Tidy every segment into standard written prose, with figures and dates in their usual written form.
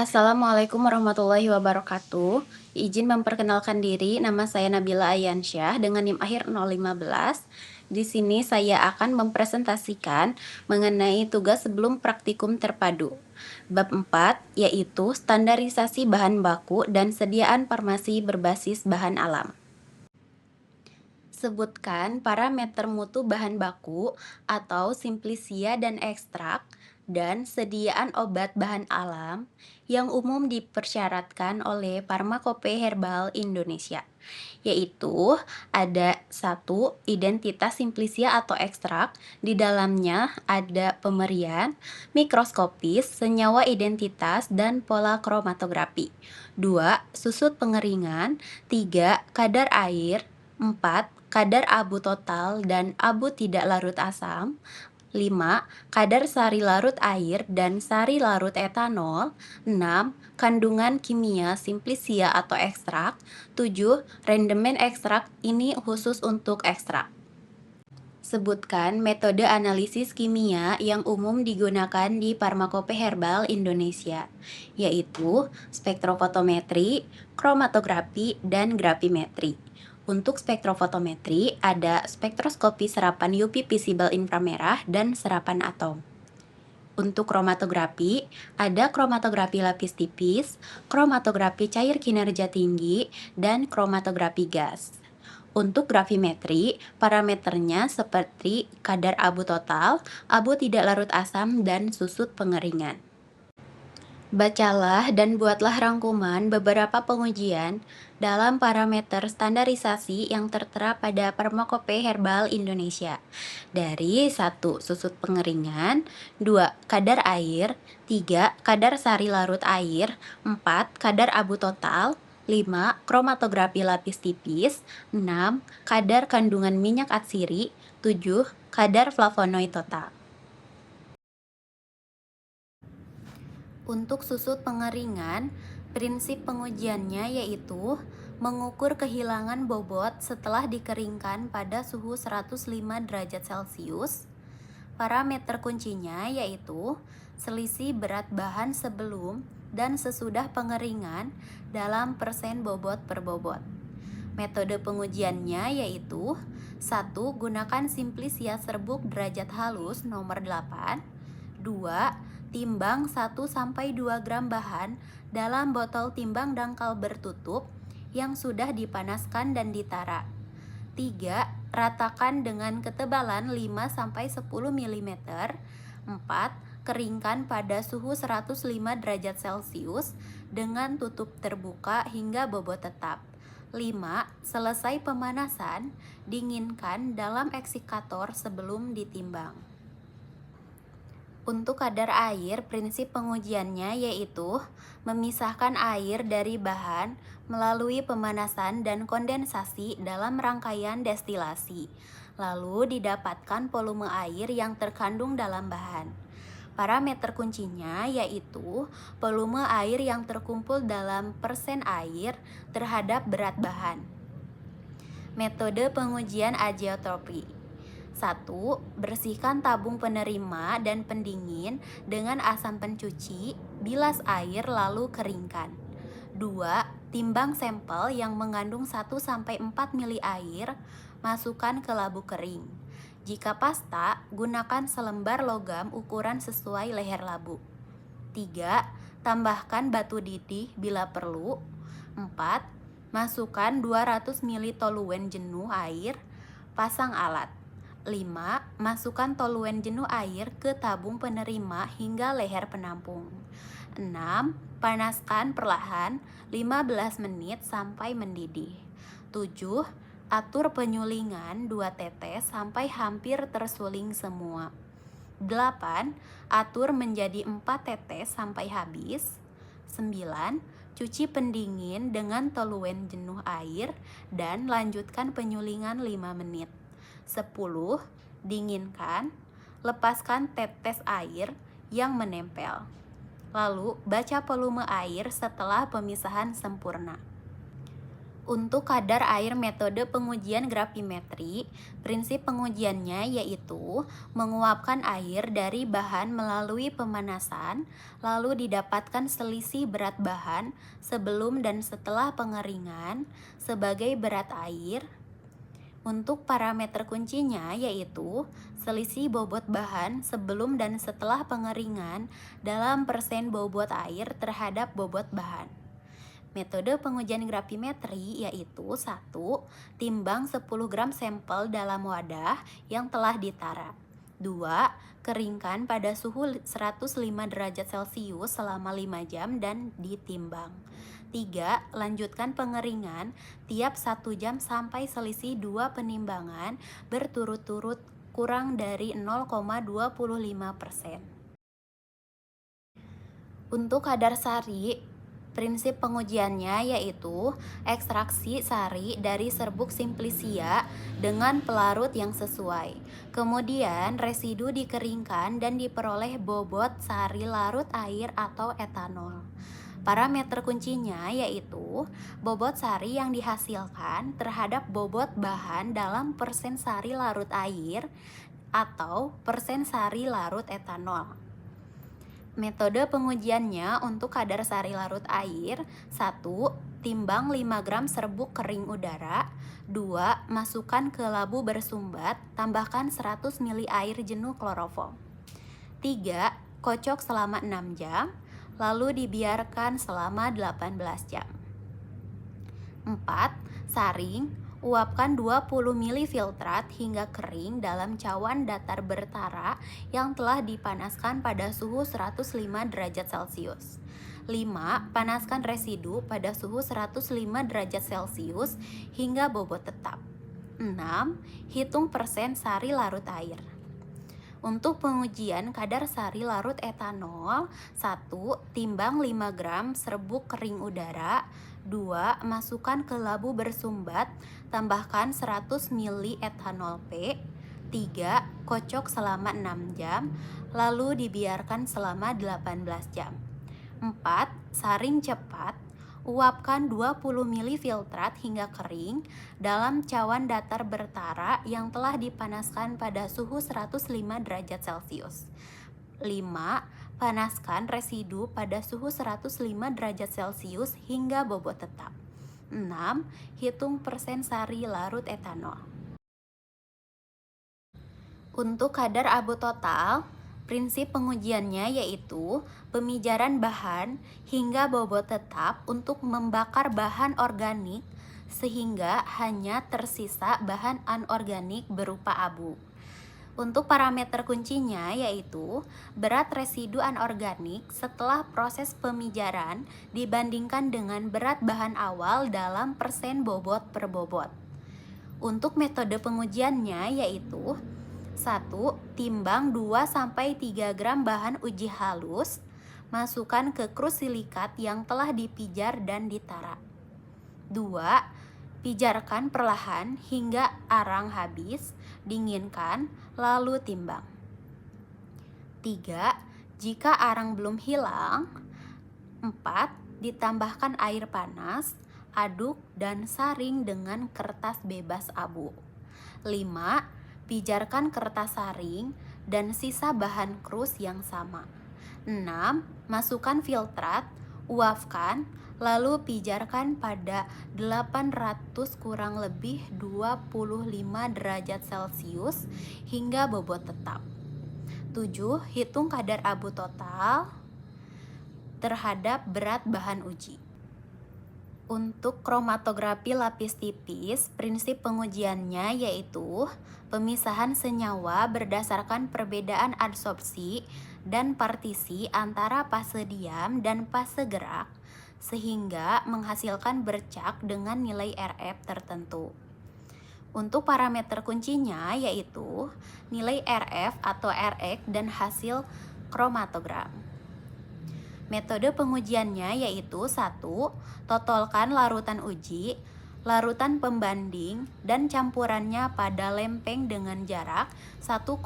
Assalamualaikum warahmatullahi wabarakatuh. Izin memperkenalkan diri, nama saya Nabila Ayansyah dengan NIM akhir 015. Di sini saya akan mempresentasikan mengenai tugas sebelum praktikum terpadu. Bab 4 yaitu standarisasi bahan baku dan sediaan farmasi berbasis bahan alam. Sebutkan parameter mutu bahan baku atau simplisia dan ekstrak dan sediaan obat bahan alam yang umum dipersyaratkan oleh Farmakope Herbal Indonesia, yaitu ada satu identitas simplisia atau ekstrak, di dalamnya ada pemerian, mikroskopis, senyawa identitas, dan pola kromatografi. 2. Susut pengeringan. 3. Kadar air. 4. Kadar abu total dan abu tidak larut asam. 5. Kadar sari larut air dan sari larut etanol. 6. Kandungan kimia simplisia atau ekstrak. 7. Rendemen ekstrak, ini khusus untuk ekstrak. Sebutkan metode analisis kimia yang umum digunakan di Farmakope Herbal Indonesia, yaitu spektrofotometri, kromatografi, dan grafimetri. Untuk spektrofotometri, ada spektroskopi serapan UV visible inframerah dan serapan atom. Untuk kromatografi, ada kromatografi lapis tipis, kromatografi cair kinerja tinggi, dan kromatografi gas. Untuk grafimetri, parameternya seperti kadar abu total, abu tidak larut asam, dan susut pengeringan. Bacalah dan buatlah rangkuman beberapa pengujian dalam parameter standarisasi yang tertera pada Farmakope Herbal Indonesia. Dari 1. Susut pengeringan. 2. Kadar air. 3. Kadar sari larut air. 4. Kadar abu total. 5. Kromatografi lapis tipis. 6. Kadar kandungan minyak atsiri. 7. Kadar flavonoid total. Untuk susut pengeringan, prinsip pengujiannya yaitu mengukur kehilangan bobot setelah dikeringkan pada suhu 105 derajat Celcius. Parameter kuncinya yaitu selisih berat bahan sebelum dan sesudah pengeringan dalam persen bobot per bobot. Metode pengujiannya yaitu 1. Gunakan simplisia serbuk derajat halus nomor 8. 2. Timbang 1-2 gram bahan dalam botol timbang dangkal bertutup yang sudah dipanaskan dan ditara. 3. Ratakan dengan ketebalan 5-10 mm. 4. Keringkan pada suhu 105 derajat Celcius dengan tutup terbuka hingga bobot tetap. 5. Selesai pemanasan, dinginkan dalam eksikator sebelum ditimbang. Untuk kadar air, prinsip pengujiannya yaitu memisahkan air dari bahan melalui pemanasan dan kondensasi dalam rangkaian destilasi, lalu didapatkan volume air yang terkandung dalam bahan. Parameter kuncinya yaitu volume air yang terkumpul dalam persen air terhadap berat bahan. Metode pengujian azeotropi. 1. Bersihkan tabung penerima dan pendingin dengan asam pencuci, bilas air lalu keringkan. 2. Timbang sampel yang mengandung 1-4 mili air, masukkan ke labu kering. Jika pasta, gunakan selembar logam ukuran sesuai leher labu. 3. Tambahkan batu didih bila perlu. 4. Masukkan 200 ml toluen jenuh air, pasang alat. 5. Masukkan toluen jenuh air ke tabung penerima hingga leher penampung. 6. Panaskan perlahan 15 menit sampai mendidih. 7. Atur penyulingan 2 tetes sampai hampir tersuling semua. 8. Atur menjadi 4 tetes sampai habis. 9. Cuci pendingin dengan toluen jenuh air dan lanjutkan penyulingan 5 menit. 10. Dinginkan, lepaskan tetes air yang menempel. Lalu baca volume air setelah pemisahan sempurna. Untuk kadar air metode pengujian gravimetri, prinsip pengujiannya yaitu menguapkan air dari bahan melalui pemanasan, lalu didapatkan selisih berat bahan sebelum dan setelah pengeringan sebagai berat air. Untuk parameter kuncinya yaitu selisih bobot bahan sebelum dan setelah pengeringan dalam persen bobot air terhadap bobot bahan. Metode pengujian gravimetri yaitu 1. Timbang 10 gram sampel dalam wadah yang telah ditara. 2. Keringkan pada suhu 105 derajat Celcius selama 5 jam dan ditimbang. 3. Lanjutkan pengeringan tiap 1 jam sampai selisih 2 penimbangan berturut-turut kurang dari 0,25%. Untuk kadar sari, prinsip pengujiannya yaitu ekstraksi sari dari serbuk simplicia dengan pelarut yang sesuai. Kemudian residu dikeringkan dan diperoleh bobot sari larut air atau etanol. Parameter kuncinya yaitu bobot sari yang dihasilkan terhadap bobot bahan dalam persen sari larut air atau persen sari larut etanol. Metode pengujiannya untuk kadar sari larut air: 1. Timbang 5 gram serbuk kering udara. 2. Masukkan ke labu bersumbat, tambahkan 100 ml air jenuh kloroform. 3. Kocok selama 6 jam, lalu dibiarkan selama 18 jam. 4. Saring, uapkan 20 ml filtrat hingga kering dalam cawan datar bertara yang telah dipanaskan pada suhu 105 derajat Celcius. 5. Panaskan residu pada suhu 105 derajat Celcius hingga bobot tetap. 6. Hitung persen sari larut air. Untuk pengujian kadar sari larut etanol: 1. Timbang 5 gram serbuk kering udara. 2. Masukkan ke labu bersumbat, tambahkan 100 ml etanol P. 3. Kocok selama 6 jam, lalu dibiarkan selama 18 jam. 4. Saring cepat, uapkan 20 ml filtrat hingga kering dalam cawan datar bertara yang telah dipanaskan pada suhu 105 derajat Celcius. 5. Panaskan residu pada suhu 105 derajat Celcius hingga bobot tetap. 6. Hitung persen sari larut etanol. Untuk kadar abu total, prinsip pengujiannya yaitu pemijaran bahan hingga bobot tetap untuk membakar bahan organik sehingga hanya tersisa bahan anorganik berupa abu. Untuk parameter kuncinya yaitu berat residu anorganik setelah proses pemijaran dibandingkan dengan berat bahan awal dalam persen bobot per bobot. Untuk metode pengujiannya yaitu 1. Timbang 2-3 gram bahan uji halus, masukkan ke krus silikat yang telah dipijar dan ditara. 2. Pijarkan perlahan hingga arang habis, dinginkan, lalu timbang. 3. Jika arang belum hilang. 4. Ditambahkan air panas, aduk dan saring dengan kertas bebas abu. 5. Pijarkan kertas saring dan sisa bahan krus yang sama. 6. Masukkan filtrat, uapkan, lalu pijarkan pada 800 kurang lebih 25 derajat Celcius hingga bobot tetap. 7. Hitung kadar abu total terhadap berat bahan uji. Untuk kromatografi lapis tipis, prinsip pengujiannya yaitu pemisahan senyawa berdasarkan perbedaan adsorpsi dan partisi antara fase diam dan fase gerak, sehingga menghasilkan bercak dengan nilai RF tertentu. Untuk parameter kuncinya yaitu nilai RF atau Rx dan hasil kromatogram. Metode pengujiannya yaitu 1. Totolkan larutan uji, larutan pembanding, dan campurannya pada lempeng dengan jarak 1,5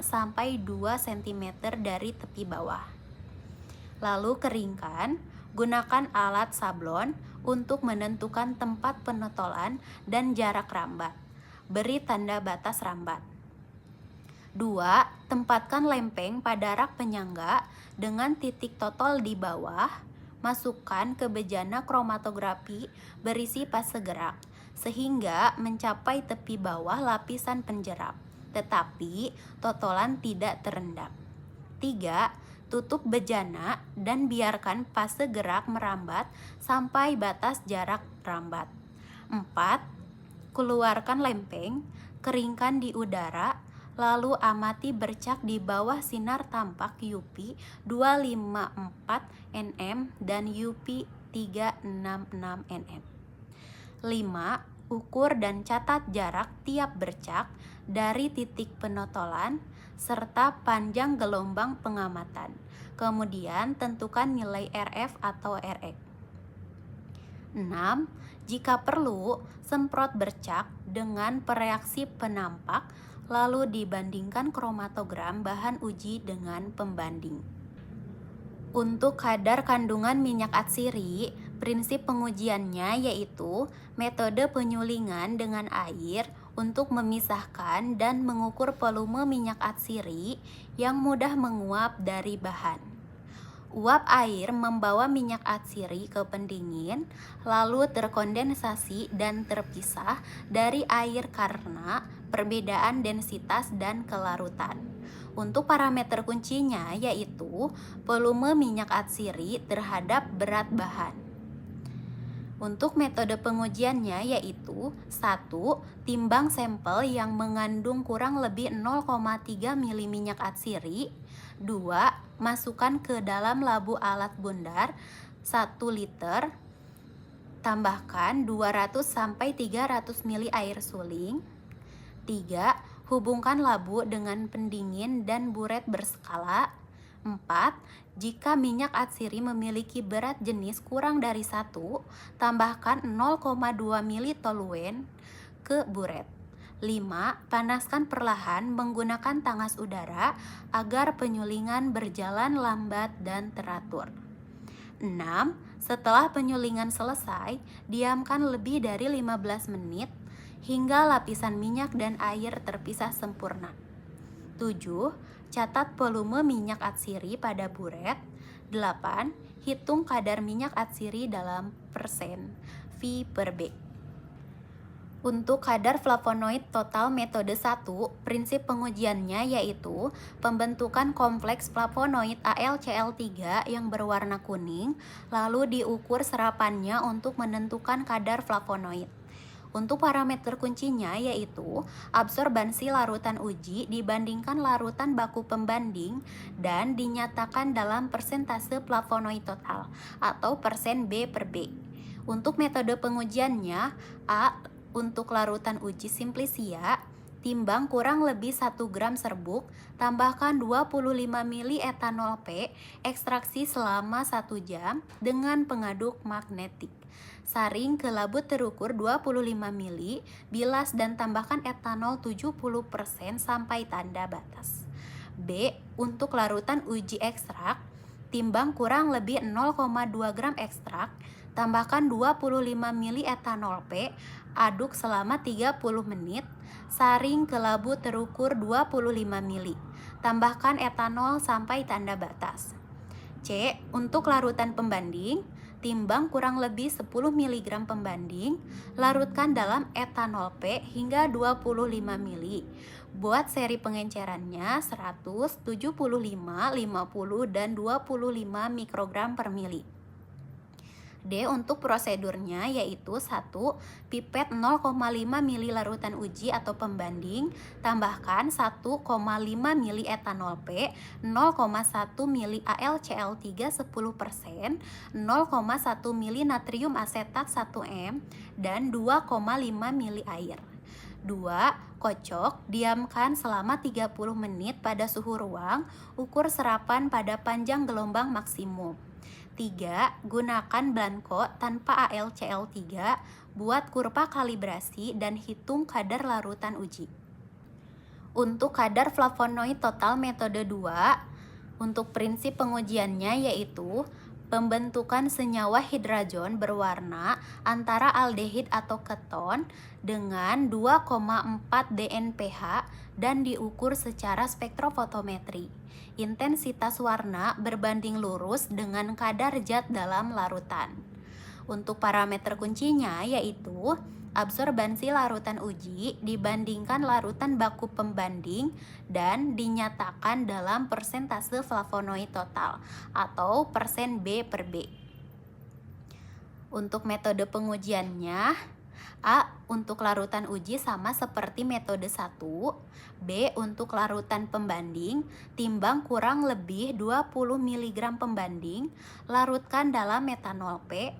sampai 2 cm dari tepi bawah. Lalu keringkan, gunakan alat sablon untuk menentukan tempat penotolan dan jarak rambat. Beri tanda batas rambat. 2. Tempatkan lempeng pada rak penyangga dengan titik totol di bawah. Masukkan ke bejana kromatografi berisi fase gerak sehingga mencapai tepi bawah lapisan penjerap, tetapi totolan tidak terendam. 3. Tutup bejana dan biarkan fase gerak merambat sampai batas jarak rambat. 4. Keluarkan lempeng, keringkan di udara, lalu amati bercak di bawah sinar tampak UV 254 nm dan UV 366 nm. 5. Ukur dan catat jarak tiap bercak dari titik penotolan serta panjang gelombang pengamatan. Kemudian tentukan nilai RF atau RX. 6. Jika perlu, semprot bercak dengan pereaksi penampak lalu dibandingkan kromatogram bahan uji dengan pembanding. Untuk kadar kandungan minyak atsiri, prinsip pengujiannya yaitu metode penyulingan dengan air untuk memisahkan dan mengukur volume minyak atsiri yang mudah menguap dari bahan. Uap air membawa minyak atsiri ke pendingin, lalu terkondensasi dan terpisah dari air karena perbedaan densitas dan kelarutan. Untuk parameter kuncinya yaitu volume minyak atsiri terhadap berat bahan. Untuk metode pengujiannya yaitu 1. Timbang sampel yang mengandung kurang lebih 0,3 mili minyak atsiri. 2. Masukkan ke dalam labu alat bundar 1 liter. Tambahkan 200-300 mili air suling. 3. Hubungkan labu dengan pendingin dan buret berskala. 4. Jika minyak atsiri memiliki berat jenis kurang dari 1, tambahkan 0,2 mili toluen ke buret. 5. Panaskan perlahan menggunakan tangas udara agar penyulingan berjalan lambat dan teratur. 6. Setelah penyulingan selesai, diamkan lebih dari 15 menit hingga lapisan minyak dan air terpisah sempurna. 7. Catat volume minyak atsiri pada buret. 8. Hitung kadar minyak atsiri dalam persen V per B. Untuk kadar flavonoid total metode 1, prinsip pengujiannya yaitu pembentukan kompleks flavonoid AlCl3 yang berwarna kuning, lalu diukur serapannya untuk menentukan kadar flavonoid. Untuk parameter kuncinya yaitu absorbansi larutan uji dibandingkan larutan baku pembanding dan dinyatakan dalam persentase flavonoid total atau persen B per B. Untuk metode pengujiannya, A. Untuk larutan uji simplisia, timbang kurang lebih 1 gram serbuk, tambahkan 25 mili etanol P, ekstraksi selama 1 jam dengan pengaduk magnetik. Saring ke labu terukur 25 mili, bilas dan tambahkan etanol 70% sampai tanda batas. B. Untuk larutan uji ekstrak, timbang kurang lebih 0,2 gram ekstrak, tambahkan 25 mili etanol P, aduk selama 30 menit, saring ke labu terukur 25 mili, tambahkan etanol sampai tanda batas. C. Untuk larutan pembanding, timbang kurang lebih 10 mg pembanding, larutkan dalam etanol P hingga 25 mili. Buat seri pengencerannya 100, 75, 50, dan 25 mikrogram per mili. D. Untuk prosedurnya yaitu 1. Pipet 0,5 mili larutan uji atau pembanding, tambahkan 1,5 mili etanol P, 0,1 mili AlCl3 10%, 0,1 mili natrium asetat 1 m, dan 2,5 mili air. 2. Kocok, diamkan selama 30 menit pada suhu ruang, ukur serapan pada panjang gelombang maksimum. 3. Gunakan blanko tanpa AlCl3, buat kurva kalibrasi dan hitung kadar larutan uji. Untuk kadar flavonoid total metode 2, untuk prinsip pengujiannya yaitu Pembentukan senyawa hidrajon berwarna antara aldehid atau keton dengan 2,4 dnpH dan diukur secara spektrofotometri. Intensitas warna berbanding lurus dengan kadar zat dalam larutan. Untuk parameter kuncinya yaitu absorbansi larutan uji dibandingkan larutan baku pembanding dan dinyatakan dalam persentase flavonoid total atau persen B per B. Untuk metode pengujiannya, A. Untuk larutan uji sama seperti metode 1. B. Untuk larutan pembanding, timbang kurang lebih 20 mg pembanding, larutkan dalam metanol P,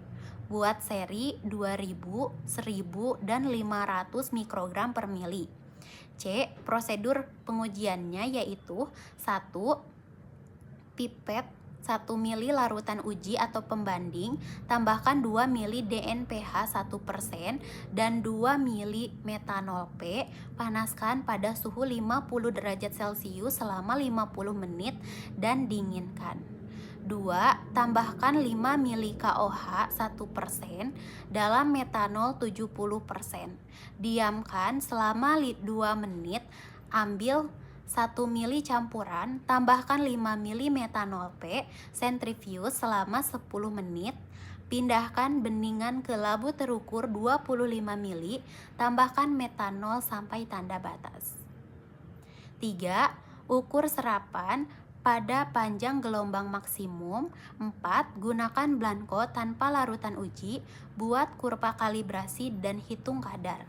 buat seri 2000, 1000, dan 500 mikrogram per mili. C. Prosedur pengujiannya yaitu 1. Pipet 1 mili larutan uji atau pembanding, tambahkan 2 mili DNPH 1% dan 2 mili metanol P, panaskan pada suhu 50 derajat Celcius selama 50 menit dan dinginkan. 2. Tambahkan 5 mili KOH 1% dalam metanol 70%. Diamkan selama 2 menit, ambil 1 mili campuran, tambahkan 5 mili metanol P, sentrifuge selama 10 menit, pindahkan beningan ke labu terukur 25 mili, tambahkan metanol sampai tanda batas. 3. Ukur serapan pada panjang gelombang maksimum. 4. Gunakan blanko tanpa larutan uji, buat kurva kalibrasi dan hitung kadar.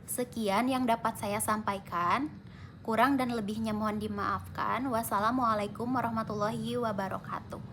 Sekian yang dapat saya sampaikan. Kurang dan lebihnya mohon dimaafkan. Wassalamualaikum warahmatullahi wabarakatuh.